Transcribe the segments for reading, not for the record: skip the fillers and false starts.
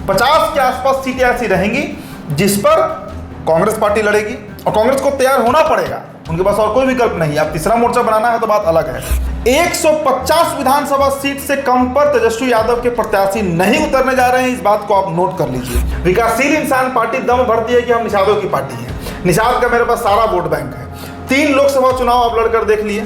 50 के आसपास सीटें ऐसी रहेंगी जिस पर कांग्रेस पार्टी लड़ेगी और कांग्रेस को तैयार होना पड़ेगा, उनके पास और कोई विकल्प नहीं है। अब तीसरा मोर्चा बनाना है तो बात अलग है। 150 विधानसभा सीट से कम पर तेजस्वी यादव के प्रत्याशी नहीं उतरने जा रहे हैं, इस बात को आप नोट कर लीजिए। विकासशील इंसान पार्टी दम भरती है कि हम निषादों की पार्टी है, निषाद का मेरे पास सारा वोट बैंक है। 3 लोकसभा चुनाव आप लड़कर देख लिए,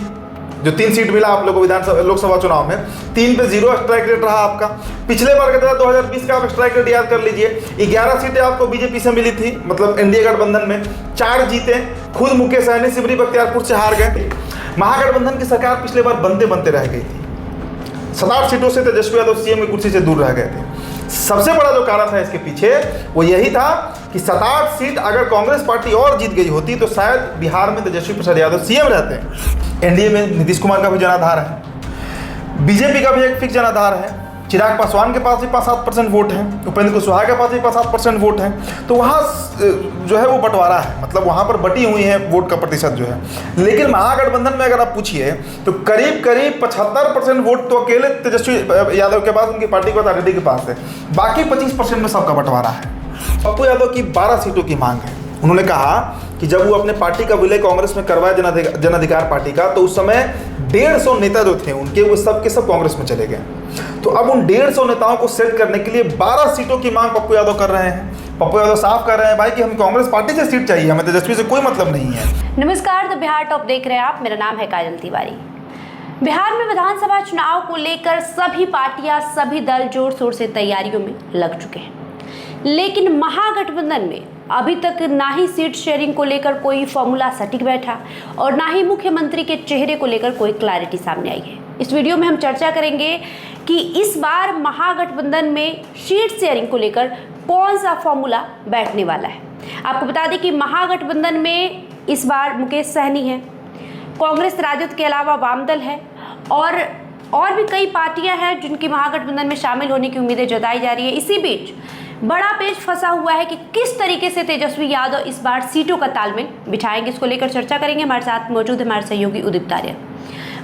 जो 3 सीट मिला आप लोगों को विधानसभा लोकसभा चुनाव में, 3 पे 0 स्ट्राइक रेट रहा आपका। पिछले बार के तरह 2020 का आप स्ट्राइक रेट याद कर लीजिए, 11 सीटें आपको बीजेपी से मिली थी, मतलब एनडीए गठबंधन में 4 जीते, खुद मुकेश सहनी सिमरी बख्तियारपुर से हार गए। महागठबंधन की सरकार पिछले बार बनते बनते रह गई थी, 7-8 सीटों से तेजस्वी यादव सीएम की कुर्सी से दूर रह गए थे। सबसे बड़ा जो कारण था इसके पीछे वो यही था कि 7-8 सीट अगर कांग्रेस पार्टी और जीत गई होती तो शायद बिहार में तेजस्वी प्रसाद यादव सीएम रहते। एनडीए में नीतीश कुमार का भी जनाधार है, बीजेपी का भी एक फिक्स जनाधार है, चिराग पासवान के पास भी 5-7% वोट है, उपेंद्र कुशवाहा के पास भी 5-7% वोट है। तो वहाँ जो है वो बंटवारा है, मतलब वहाँ पर बटी हुई है वोट का प्रतिशत जो है। लेकिन महागठबंधन में अगर आप पूछिए तो करीब करीब 75% वोट तो अकेले तेजस्वी यादव के पास, उनकी पार्टी के पास, आरजेडी के पास है, बाकी 25% में सबका बंटवारा है। पप्पू यादव की 12 सीटों की मांग है। उन्होंने कहा कि जब वो अपने पार्टी का विलय कांग्रेस में करवाए जन अधिकार पार्टी का, तो उस समय 150 नेता जो थे उनके, वो सब के सब कांग्रेस में चले गए। तो अब उन 150 नेताओं को सेट करने के लिए 12 सीटों की मांग पप्पू यादव कर रहे हैं। पप्पू यादव साफ कर रहे हैं भाई कि हमें कांग्रेस पार्टी से सीट चाहिए, हमें तेजस्वी से कोई मतलब नहीं है। नमस्कार, द बिहार टॉप देख रहे हैं आप, मेरा नाम है काजल तिवारी। बिहार में विधानसभा चुनाव को लेकर सभी पार्टियां, सभी दल जोर शोर से तैयारियों में लग चुके हैं, लेकिन महागठबंधन में अभी तक ना ही सीट शेयरिंग को लेकर कोई फॉर्मूला सटीक बैठा और ना ही मुख्यमंत्री के चेहरे को लेकर कोई क्लैरिटी सामने आई है। इस वीडियो में हम चर्चा करेंगे कि इस बार महागठबंधन में सीट शेयरिंग को लेकर कौन सा फॉर्मूला बैठने वाला है। आपको बता दें कि महागठबंधन में इस बार मुकेश सहनी है, कांग्रेस राजद के अलावा वामदल है और भी कई पार्टियां हैं जिनकी महागठबंधन में शामिल होने की उम्मीदें जताई जा रही है। इसी बीच बड़ा पेच फंसा हुआ है कि किस तरीके से तेजस्वी यादव इस बार सीटों का तालमेल बिठाएंगे, इसको लेकर चर्चा करेंगे। हमारे साथ मौजूद है हमारे सहयोगी उदित तारिया।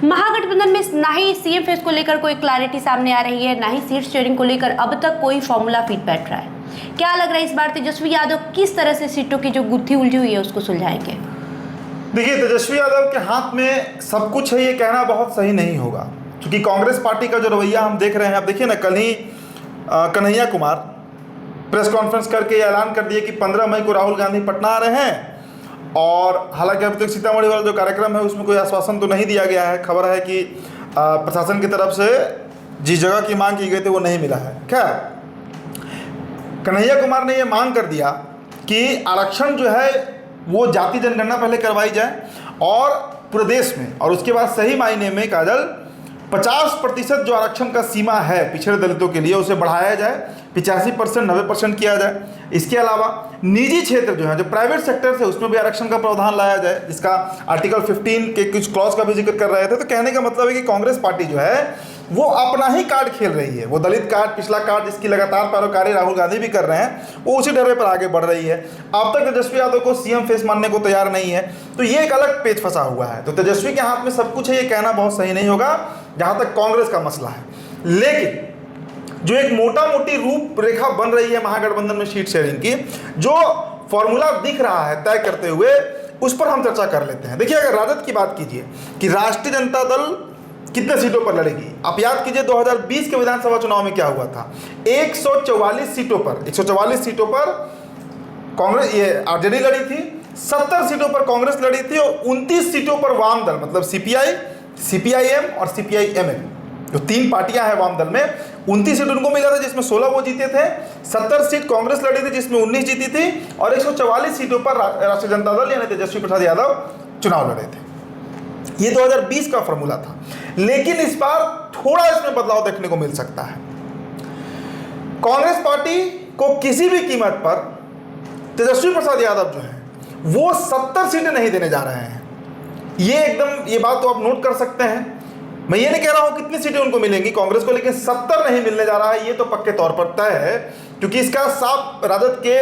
महागठबंधन में ना ही सीएम फेस को लेकर कोई क्लैरिटी सामने आ रही है, ना ही सीट शेयरिंग को लेकर अब तक कोई फॉर्मूला फिट बैठ रहा है। क्या लग रहा है इस बार तेजस्वी यादव किस तरह से सीटों की जो गुत्थी उलझी हुई है उसको सुलझाएंगे? देखिए, तेजस्वी यादव के हाथ में सब कुछ है, ये कहना बहुत सही नहीं होगा, क्योंकि कांग्रेस पार्टी का जो रवैया हम देख रहे हैं, आप देखिए ना, कल ही कन्हैया कुमार प्रेस कॉन्फ्रेंस करके ऐलान कर दिए कि 15 मई को राहुल गांधी पटना आ रहे हैं। और हालांकि अभी तक सीतामढ़ी वाला जो कार्यक्रम है उसमें कोई आश्वासन तो नहीं दिया गया है। खबर है कि प्रशासन की तरफ से जिस जगह की मांग की गई थी वो नहीं मिला है। खैर, कन्हैया कुमार ने ये मांग कर दिया कि आरक्षण जो है वो जाति जनगणना पहले करवाई जाए और पूरे देश में, और उसके बाद सही मायने में काजल 50% जो आरक्षण का सीमा है पिछड़े दलितों के लिए उसे बढ़ाया जाए, 85% 90% किया जाए। इसके अलावा निजी क्षेत्र जो है, जो प्राइवेट सेक्टर है, उसमें भी आरक्षण का प्रावधान लाया जाए, जिसका आर्टिकल 15 के कुछ क्लॉज का भी जिक्र कर रहे थे। तो कहने का मतलब है कि कांग्रेस पार्टी जो है वो अपना ही कार्ड खेल रही है। वो दलित कार्ड, पिछला कार्ड जिसकी लगातार पैरोकारी राहुल गांधी भी कर रहे हैं, वो उसी ढर्रे पर आगे बढ़ रही है। अब तक तेजस्वी यादव को सीएम फेस मानने को तैयार नहीं है, तो ये एक अलग पेच फंसा हुआ है। तो तेजस्वी के हाथ में सब कुछ है, ये कहना बहुत सही नहीं होगा जहाँ तक कांग्रेस का मसला है। लेकिन जो एक मोटा मोटी रूपरेखा बन रही है महागठबंधन में सीट शेयरिंग की, जो फॉर्मूला दिख रहा है तय करते हुए, उस पर हम चर्चा कर लेते हैं। देखिए, अगर राजद की बात कीजिए कि राष्ट्रीय जनता दल कितने सीटों पर लड़ेगी, आप याद कीजिए 2020 के विधानसभा चुनाव में क्या हुआ था। 144 सीटों पर कांग्रेस, ये आरजेडी लड़ी थी, 70 सीटों पर कांग्रेस लड़ी थी और 29 सीटों पर वाम दल, मतलब सीपीआई, सीपीआईएम और सीपीआईएमएल, जो 3 पार्टियां हैं वाम दल में, 29 सीट उनको मिला था जिसमें 16 वो जीते थे, 70 सीट कांग्रेस लड़ी थी जिसमें 19 जीती थी, और 144 सीटों पर राष्ट्रीय जनता दल यानी तेजस्वी प्रसाद यादव चुनाव लड़े थे। ये 2020 का फॉर्मूला था। लेकिन इस बार थोड़ा इसमें बदलाव देखने को मिल सकता है। कांग्रेस पार्टी को किसी भी कीमत पर तेजस्वी प्रसाद यादव जो है वो 70 सीटें नहीं देने जा रहे हैं। ये बात तो आप नोट कर सकते हैं। मैं ये नहीं कह रहा हूं कितनी सीटें उनको मिलेंगी कांग्रेस को, लेकिन 70 नहीं मिलने जा रहा है, ये तो पक्के तौर पर तय है। क्योंकि इसका साफ राजद के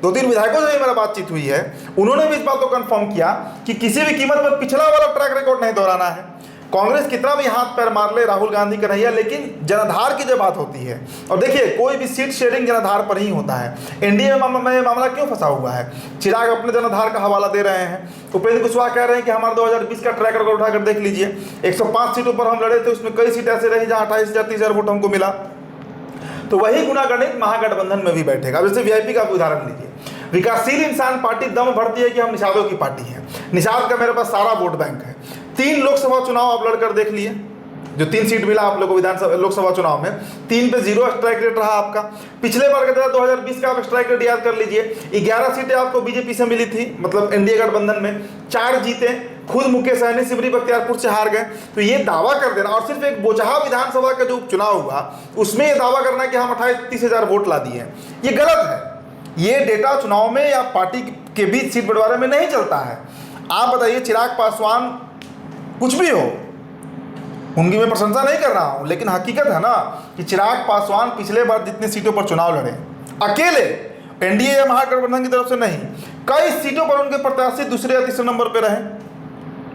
2-3 विधायकों से भी मेरा बातचीत हुई है, उन्होंने भी इस बात को कंफर्म किया कि किसी भी कीमत पर पिछला वाला ट्रैक रिकॉर्ड नहीं दोहराना है। कांग्रेस कितना भी हाथ पैर मार ले राहुल गांधी कन्हैया, लेकिन जनाधार की जब बात होती है, और देखिए कोई भी सीट शेयरिंग जनाधार पर ही होता है। एनडीए में मामला क्यों फंसा हुआ है? चिराग अपने जनाधार का हवाला दे रहे हैं, उपेंद्र कुशवाहा कह रहे हैं कि हमारा 2020 का ट्रैक रिकॉर्ड उठाकर देख लीजिए, 105 सीटों पर हम लड़े थे, उसमें कई सीट ऐसे रही जहां 28,000-30,000 वोट हमको मिला। तो वही गुणागणित महागठबंधन में भी बैठेगा। अब जैसे वीआईपी का उदाहरण लीजिए, विकासशील इंसान पार्टी दम भरती है कि हम निषादों की पार्टी है, निषाद का मेरे पास सारा वोट बैंक है। 3 लोकसभा चुनाव आप लड़कर देख लिए, जो 3 सीट मिला आप लोगों को विधानसभा लोकसभा चुनाव में, 3 पे 0 स्ट्राइक रेट रहा आपका। पिछले बार का 2020 का आप स्ट्राइक रेट याद कर लीजिए, 11 सीटें आपको बीजेपी से मिली थी, मतलब एनडीए गठबंधन में 4 जीते, खुद मुकेश सहनी सिमरी बख्तियारपुर से हार गए। तो ये दावा कर देना, और सिर्फ एक बोचहा विधानसभा का जो चुनाव हुआ उसमें ये दावा करना कि हम 28-30 हज़ार वोट ला दिए, ये गलत है। ये डेटा चुनाव में या पार्टी के बीच सीट बंटवारे में नहीं चलता है। आप बताइए, चिराग पासवान कुछ भी हो, उनकी मैं प्रशंसा नहीं कर रहा हूं, लेकिन हकीकत है ना कि चिराग पासवान पिछले बार जितनी सीटों पर चुनाव लड़े, अकेले, एनडीए या महागठबंधन की तरफ से नहीं, कई सीटों पर उनके प्रत्याशी दूसरे या तीसरे नंबर पर रहे।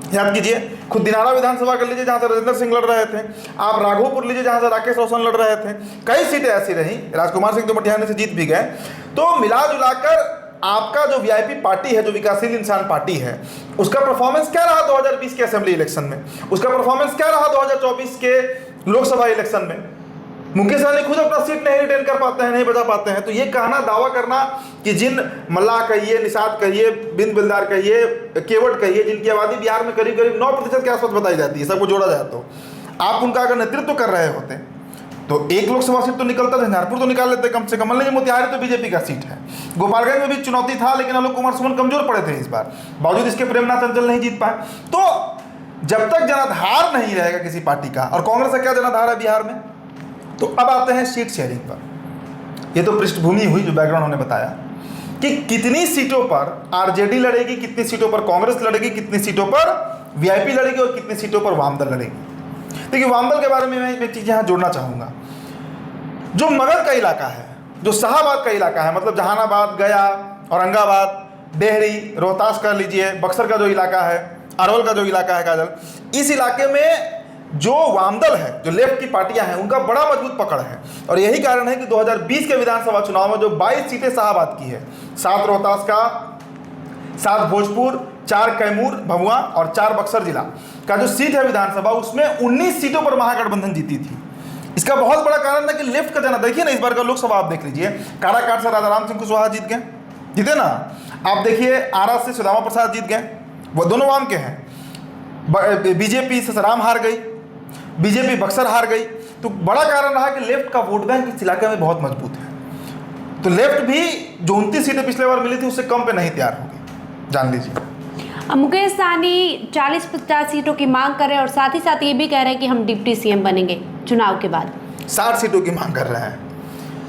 याद कीजिए, खुद दिनारा विधानसभा कर लीजिए जहां से राजेंद्र सिंह लड़ रहे थे, आप राघोपुर लीजिए जहां से राकेश रोशन लड़ रहे थे, कई सीटें ऐसी रही, राजकुमार सिंह तो मटिहानी से जीत भी गए। तो मिला जुलाकर आपका जो वीआईपी पार्टी है, जो विकासशील इंसान पार्टी है, उसका परफॉर्मेंस क्या रहा 2020 के असेंबली इलेक्शन में, उसका परफॉर्मेंस क्या रहा 2024 के लोकसभा इलेक्शन में? मुकेश सहनी खुद अपना सीट नहीं रिटेन कर पाते हैं, नहीं बचा पाते हैं। तो ये कहना, दावा करना कि जिन मल्लाह कहिए, निषाद कहिए, बिंद बिलदार कहिए, केवट कहिए, जिनकी आबादी बिहार में करीब करीब 9% के आसपास बताई जाती है, सबको जोड़ा जाए तो आप उनका अगर नेतृत्व कर रहे होते तो 1 लोकसभा सीट तो निकलता, झंझारपुर तो निकाल लेते कम से कम। मान लीजिए मोतिहारी तो बीजेपी का सीट है, गोपालगंज में भी चुनौती था, लेकिन आलोक कुमार सुमन कमजोर पड़े थे इस बार, बावजूद इसके प्रेमनाथ अंचल नहीं जीत पाए। तो जब तक जनाधार नहीं रहेगा किसी पार्टी का, और कांग्रेस का क्या जनाधार है बिहार में? तो अब आते हैं सीट शेयरिंग पर। ये तो पृष्ठभूमि हुई, जो बैकग्राउंड हमने बताया कि कितनी सीटों पर आरजेडी लड़ेगी, कितनी सीटों पर कांग्रेस लड़ेगी, कितनी सीटों पर वीआईपी लड़ेगी और कितनी सीटों पर वामदल लड़ेगी। देखिए, वामदल के बारे में मैं एक चीज़ यहाँ जोड़ना चाहूँगा। जो मगध का इलाका है, जो शाहाबाद का इलाका है, मतलब जहानाबाद, गया, औरंगाबाद, डेहरी, रोहतास कर लीजिए, बक्सर का जो इलाका है, अरवल का जो इलाका है काजल, इस इलाके में जो वामदल है, जो लेफ्ट की पार्टियां हैं, उनका बड़ा मजबूत पकड़ है। और यही कारण है कि 2020 के विधानसभा चुनाव में जो 22 सीटें शाहाबाद की है, 7 रोहतास का, 7 भोजपुर, 4 कैमूर भभुआ और 4 बक्सर जिला का जो सीट है विधानसभा, उसमें 19 सीटों पर महागठबंधन जीती थी। इसका बहुत बड़ा कारण है कि लेफ्ट का जना, देखिए ना, इस बार का लोकसभा आप देख लीजिए, काराकाट से राजाराम सिंह कुशवाहा जीते ना। आप देखिए, आरा से सुदामा प्रसाद जीत गए, वो दोनों वाम के हैं। बीजेपी से सराम हार गई, बीजेपी बक्सर हार गई। तो बड़ा कारण रहा कि लेफ्ट का वोट बैंक इस इलाके में बहुत मजबूत है। तो लेफ्ट भी जो 29 सीटें पिछले बार मिली थी उससे कम पे नहीं तैयार होगी, जान लीजिए। मुकेश सहनी 40-50 सीटों की मांग कर रहे हैं और साथ ही साथ ये भी कह रहे हैं कि हम डिप्टी सीएम बनेंगे चुनाव के बाद। 60 सीटों की मांग कर रहे हैं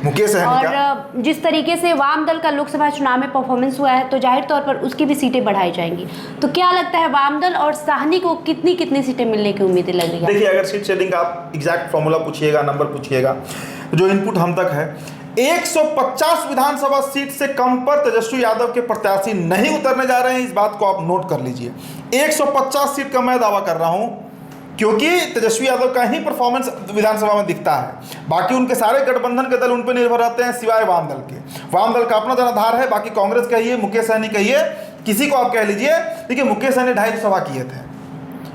मुकेश सहनी का। और जिस तरीके से वाम दल का लोकसभा चुनाव में परफॉर्मेंस हुआ है, तो जाहिर तौर पर उसकी भी सीटें बढ़ाई जाएंगी। तो क्या लगता है, वाम दल और सहनी को कितनी सीटें मिलने की उम्मीदें लग रही है? देखिए, अगर सीट शेयरिंग का आप एग्जैक्ट फॉर्मूला पूछिएगा, नंबर पूछिएगा, जो इनपुट हम तक है, 150 विधानसभा सीट से कम पर तेजस्वी यादव के प्रत्याशी नहीं उतरने जा रहे हैं। इस बात को आप नोट कर लीजिए। 150 सीट का मैं दावा कर रहा हूं, क्योंकि तेजस्वी यादव का ही परफॉर्मेंस विधानसभा में दिखता है। बाकी उनके सारे गठबंधन के दल उन पर निर्भर रहते हैं, सिवाय वाम दल के। वाम दल का अपना जनाधार है, बाकी कांग्रेस कहिए, मुकेश सहनी कहिए, किसी को आप कह लीजिए। देखिए, मुकेश सहनी 250 सभा किए थे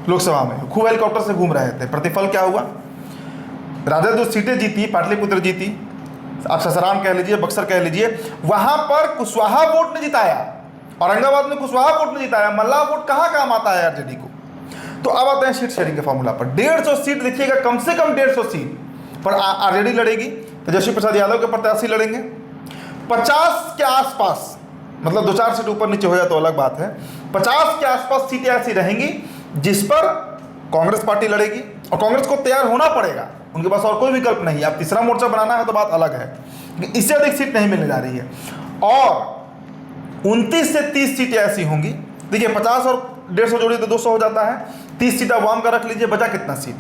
लोकसभा में, खूब हेलीकॉप्टर से घूम रहे थे। प्रतिफल क्या हुआ? राजद जो सीटें जीती, पाटलिपुत्र जीती, आप ससाराम कह लीजिए, बक्सर कह लीजिए, वहां पर कुशवाहा वोट ने जिताया, औरंगाबाद में कुशवाहा वोट ने जिताया। मल्लाह वोट कहाँ काम आता है आरजेडी को? तो अब आते हैं सीट शेयरिंग के फॉर्मूला पर। 150 सीट देखिएगा, कम से कम 150 सीट पर आरजेडी लड़ेगी, तेजस्वी प्रसाद यादव के प्रत्याशी लड़ेंगे। 50 के आसपास, मतलब 2-4 सीट ऊपर नीचे हो जाए तो अलग बात है, 50 के आसपास सीटें ऐसी रहेंगी जिस पर कांग्रेस पार्टी लड़ेगी, और कांग्रेस को तैयार होना पड़ेगा, उनके पास और कोई विकल्प नहीं है। अब तीसरा मोर्चा बनाना है तो बात अलग है, लेकिन इससे अधिक सीट नहीं मिलने जा रही है। और 29 से 30 सीटें ऐसी होंगी, देखिए 50 और 150 जोड़ी तो 200 हो जाता है, 30 सीटें वाम का रख लीजिए, बचा कितना सीट?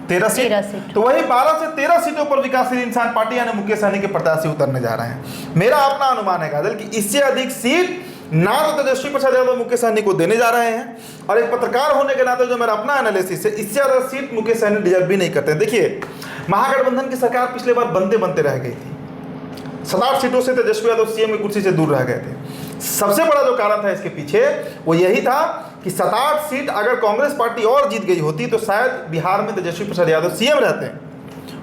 13 सीट। तो वही 12 से 13 सीटों पर विकासशील इंसान पार्टी यानी मुकेश सहनी के प्रत्याशी उतरने जा रहे हैं। मेरा अपना अनुमान है काजल कि इससे अधिक सीट ना तो तेजस्वी प्रसाद यादव मुकेश सहनी को देने जा रहे हैं, और एक पत्रकार होने के नाते जो मेरा अपना एनालिसिस है, इससे ज़्यादा सीट मुकेश सहनी डिजर्व भी नहीं करते। देखिए, महागठबंधन की सरकार पिछले बार बनते बनते रह गई थी, 7-8 सीटों से तेजस्वी यादव सीएम की कुर्सी से दूर रह गए थे। सबसे बड़ा जो कारण था इसके पीछे वो यही था कि 7-8 सीट अगर कांग्रेस पार्टी और जीत गई होती तो शायद बिहार में तेजस्वी प्रसाद यादव सीएम रहते,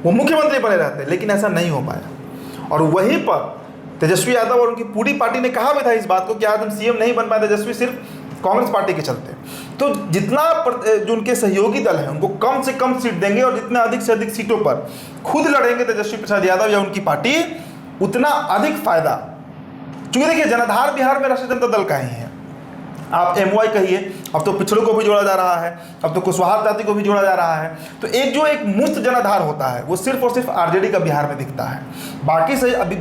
वो मुख्यमंत्री बने रहते, लेकिन ऐसा नहीं हो पाया। और वहीं पर तेजस्वी यादव और उनकी पूरी पार्टी ने कहा भी था इस बात को कि आज हम सीएम नहीं बन पाए तेजस्वी, सिर्फ कांग्रेस पार्टी के चलते। तो जितना जो उनके सहयोगी दल हैं उनको कम से कम सीट देंगे और जितना अधिक से अधिक सीटों पर खुद लड़ेंगे तेजस्वी प्रसाद यादव या उनकी पार्टी, उतना अधिक फायदा। क्योंकि देखिए, जनाधार बिहार में राष्ट्रीय जनता दल का ही है, आप एमवाई कहिए, अब तो पिछड़ों को भी जोड़ा जा रहा है, अब तो कुशवाहा जाति को भी जोड़ा जा रहा है। तो एक मुफ्त जनाधार होता है वो सिर्फ और सिर्फ आरजेडी का बिहार में दिखता है। बाकी से अभी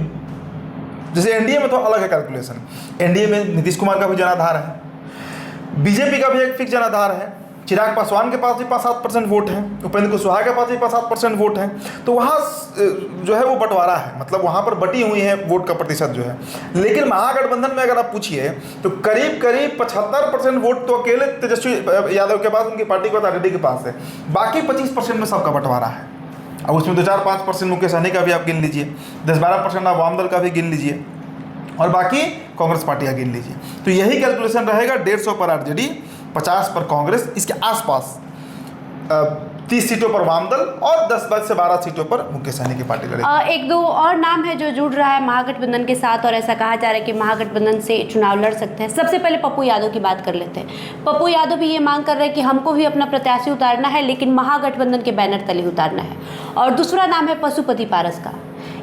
जैसे एनडीए में तो अलग है कैलकुलेशन, एनडीए में नीतीश कुमार का भी जनाधार है, बीजेपी का भी एक फिक्स जनाधार है, चिराग पासवान के पास भी 5-7% वोट हैं, उपेंद्र कुशवाहा के पास भी 5-7% वोट हैं। तो वहाँ जो है वो बंटवारा है, मतलब वहाँ पर बटी हुई है वोट का प्रतिशत जो है। लेकिन महागठबंधन में अगर आप पूछिए तो करीब करीब 75% वोट तो अकेले तेजस्वी यादव के पास, उनकी पार्टी के पास, आरजेडी के पास है। बाकी 25% में सबका बंटवारा है। अब उसमें 2-4-5% मुकेश सहनी का भी आप गिन लीजिए, 10-12% आप वाम दल का भी गिन लीजिए, और बाकी कांग्रेस पार्टियाँ गिन लीजिए। तो यही कैलकुलेशन रहेगा, 150 पर आरजेडी, 50 पर कांग्रेस, इसके आसपास 30 सीटों पर वाम दल और 10 से 12 सीटों पर मुकेश सहनी की पार्टी लड़ेगी। एक दो और नाम है जो जुड़ रहा है महागठबंधन के साथ, और ऐसा कहा जा रहा है कि महागठबंधन से चुनाव लड़ सकते हैं। सबसे पहले पप्पू यादव की बात कर लेते हैं। पप्पू यादव भी ये मांग कर रहे हैं कि हमको भी अपना प्रत्याशी उतारना है, लेकिन महागठबंधन के बैनर तले उतारना है। और दूसरा नाम है पशुपति पारस का।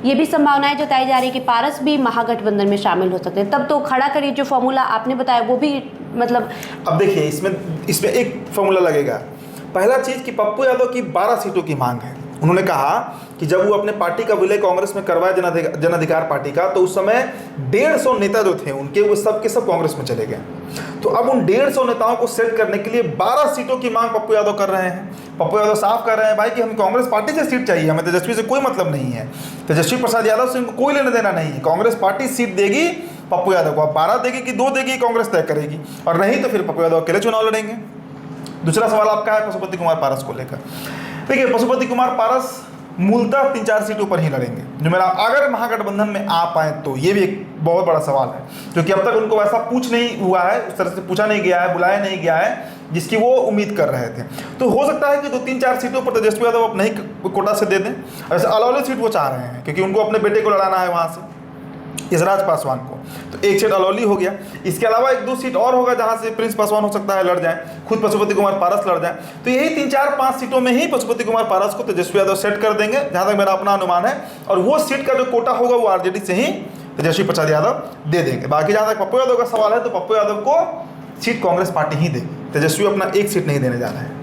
ये भी संभावनाएं जताई जा रही है कि पारस भी महागठबंधन में शामिल हो सकते हैं। तब तो खड़ा करिए, जो फॉर्मूला आपने बताया वो भी, मतलब अब देखिए, इसमें एक फॉर्मूला लगेगा। पहला चीज़ कि पप्पू यादव की 12 सीटों की मांग है। उन्होंने कहा कि जब वो अपने पार्टी का विलय कांग्रेस में करवाए जन अधिकार पार्टी का, तो उस समय 150 नेता जो थे उनके, वो सब के सब कांग्रेस में चले गए। तो अब उन 150 नेताओं को सेट करने के लिए 12 सीटों की मांग पप्पू यादव कर रहे हैं। पप्पू यादव साफ कर रहे हैं भाई कि हमें कांग्रेस पार्टी से सीट चाहिए, हमें तेजस्वी से कोई मतलब नहीं है, तेजस्वी प्रसाद यादव से कोई लेना देना नहीं है। कांग्रेस पार्टी सीट देगी पप्पू यादव को, अब 12 देगी कि 2 देगी कांग्रेस तय करेगी, और नहीं तो फिर पप्पू यादव अकेले चुनाव लड़ेंगे। दूसरा सवाल आपका है पशुपति कुमार पारस को लेकर। देखिए, पशुपति कुमार पारस मूलतः 3-4 सीटों पर ही लड़ेंगे, जो मेरा अगर महागठबंधन में आ पाए तो। ये भी एक बहुत बड़ा सवाल है, क्योंकि अब तक उनको वैसा पूछ नहीं हुआ है, उस तरह से पूछा नहीं गया है, बुलाया नहीं गया है जिसकी वो उम्मीद कर रहे थे। तो हो सकता है कि 2-3-4 सीटों पर तेजस्वी यादव अपने ही कोटा से दे दें। ऐसे अलौली सीट वो चाह रहे हैं, क्योंकि उनको अपने बेटे को लड़ाना है वहाँ से, यशराज पासवान को। तो एक सीट अलौली हो गया, इसके अलावा 1-2 सीट और होगा जहां से प्रिंस पासवान हो सकता है लड़ जाए, खुद पशुपति कुमार पारस लड़ जाए। तो यही 3-4-5 सीटों में ही पशुपति कुमार पारस को तेजस्वी यादव सेट कर देंगे, जहां तक मेरा अपना अनुमान है। और वो सीट का जो कोटा होगा वो आरजेडी से ही तेजस्वी प्रसाद यादव दे देंगे। बाकी जहां तक पप्पू यादव का सवाल है, तो पप्पू यादव को सीट कांग्रेस पार्टी ही देगी, तेजस्वी अपना एक सीट नहीं देने जा रहा है।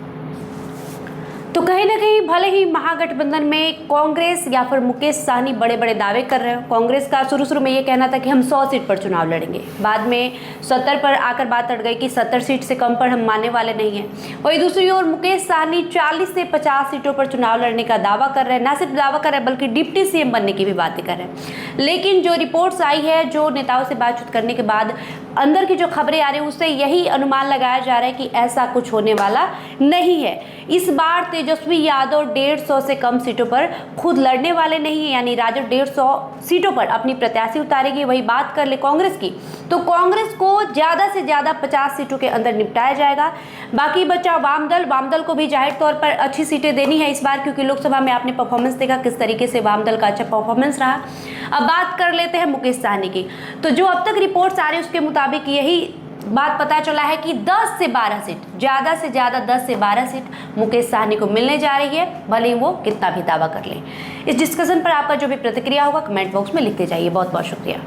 तो कहीं ना कहीं भले ही महागठबंधन में कांग्रेस या फिर मुकेश सहनी बड़े बड़े दावे कर रहे हो। कांग्रेस का शुरू में ये कहना था कि हम 100 सीट पर चुनाव लड़ेंगे, बाद में 70 पर आकर बात अट गई कि 70 सीट से कम पर हम मानने वाले नहीं हैं। वही दूसरी ओर मुकेश सहनी 40 से 50 सीटों पर चुनाव लड़ने का दावा कर रहे हैं। ना सिर्फ दावा कर रहे हैं बल्कि डिप्टी सीएम बनने की भी बातें कर रहे हैं। लेकिन जो रिपोर्ट्स आई है, जो नेताओं से बातचीत करने के बाद अंदर की जो खबरें आ रही है, उससे यही अनुमान लगाया जा रहा है कि ऐसा कुछ होने वाला नहीं है। इस बार तेजस्वी यादव 150 से कम सीटों पर खुद लड़ने वाले नहीं है, यानी राजद 150 सीटों पर अपनी प्रत्याशी उतारेगी। वही बात कर ले कांग्रेस की, तो कांग्रेस को ज़्यादा से ज़्यादा 50 सीटों के अंदर निपटाया जाएगा। बाकी बचा वाम दल को भी जाहिर तौर पर अच्छी सीटें देनी है इस बार, क्योंकि लोकसभा में आपने परफॉर्मेंस देखा किस तरीके से वाम दल का अच्छा परफॉर्मेंस रहा। अब बात कर लेते हैं मुकेश सहनी की। तो जो अब तक रिपोर्ट्स आ रही है उसके मुताबिक यही बात पता चला है कि 10 से 12 सीट, ज़्यादा से ज़्यादा 10 से 12 सीट मुकेश सहनी को मिलने जा रही है, भले ही वो कितना भी दावा कर लें। इस डिस्कशन पर आपका जो भी प्रतिक्रिया होगा कमेंट बॉक्स में लिखते जाइए। बहुत बहुत शुक्रिया।